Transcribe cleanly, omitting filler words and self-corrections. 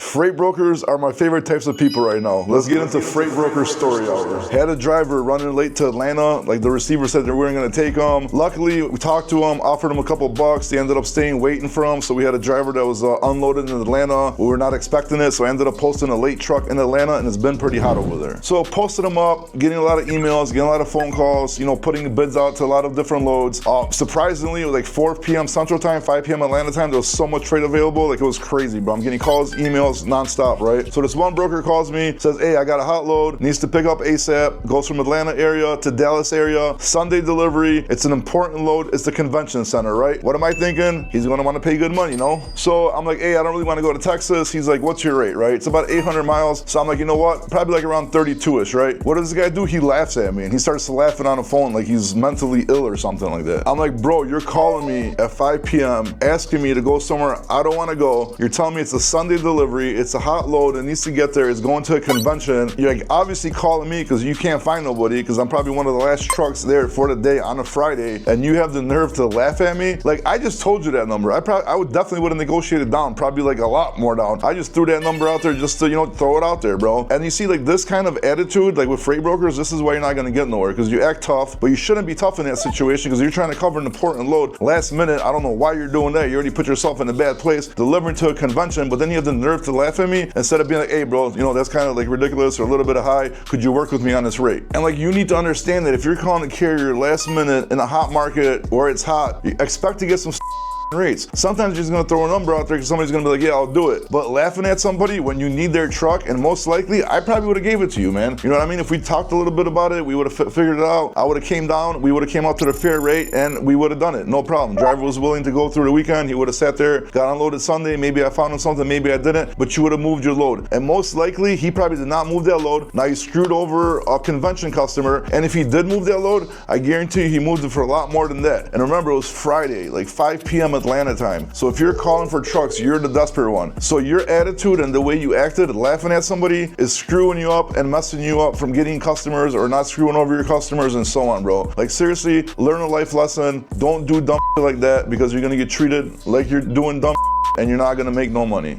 Freight brokers are my favorite types of people right now. Let's get into freight broker story hours. Had a driver running late to Atlanta, like the receiver said they weren't gonna take him. Luckily, we talked to him, offered him a couple bucks. They ended up staying waiting for him. So we had a driver that was unloaded in Atlanta. We were not expecting it, so I ended up posting a late truck in Atlanta, and it's been pretty hot over there. So posted him up, getting a lot of emails, getting a lot of phone calls, putting bids out to a lot of different loads. Surprisingly, it was like 4 p.m. Central Time, 5 p.m. Atlanta time, there was so much freight available, like it was crazy, bro. I'm getting calls, emails, nonstop, right? So this one broker calls me, says, hey, I got a hot load, needs to pick up ASAP, goes from Atlanta area to Dallas area, Sunday delivery, it's an important load, it's the convention center, right? What am I thinking? He's gonna wanna pay good money, So I'm like, hey, I don't really wanna go to Texas. He's like, what's your rate, right? It's about 800 miles. So I'm like, you know what? Probably like around 32-ish, right? What does this guy do? He laughs at me and he starts laughing on the phone like he's mentally ill or something like that. I'm like, bro, you're calling me at 5 p.m. asking me to go somewhere I don't wanna go. You're telling me it's a Sunday delivery, it's a hot load, it needs to get there, it's going to a convention. You're like obviously calling me because you can't find nobody because I'm probably one of the last trucks there for the day on a Friday, and you have the nerve to laugh at me? Like, I just told you that number. I would definitely would have negotiated down, probably like a lot more down. I just threw that number out there just to, throw it out there, bro. And you see, like this kind of attitude, like with freight brokers, this is why you're not gonna get nowhere, because you act tough, but you shouldn't be tough in that situation because you're trying to cover an important load. Last minute, I don't know why you're doing that. You already put yourself in a bad place, delivering to a convention, but then you have the nerve to laugh at me instead of being like, hey, bro, that's kind of like ridiculous or a little bit of high. Could you work with me on this rate? And like, you need to understand that if you're calling a carrier last minute in a hot market where it's hot, you expect to get some rates. Sometimes you're just gonna throw a number out there because somebody's gonna be like, yeah, I'll do it. But laughing at somebody when you need their truck, and most likely, I probably would have gave it to you, man. You know what I mean? If we talked a little bit about it, we would have figured it out. I would have came down, we would have came out to the fair rate, and we would have done it. No problem. Driver was willing to go through the weekend. He would have sat there, got unloaded Sunday. Maybe I found him something, maybe I didn't, but you would have moved your load. And most likely, he probably did not move that load. Now you screwed over a convention customer. And if he did move that load, I guarantee you he moved it for a lot more than that. And remember, it was Friday, like 5 p.m. Atlanta time. So if you're calling for trucks, you're the desperate one. So your attitude and the way you acted, laughing at somebody, is screwing you up and messing you up from getting customers or not screwing over your customers and so on, bro. Like seriously, learn a life lesson. Don't do dumb like that because you're gonna get treated like you're doing dumb and you're not gonna make no money.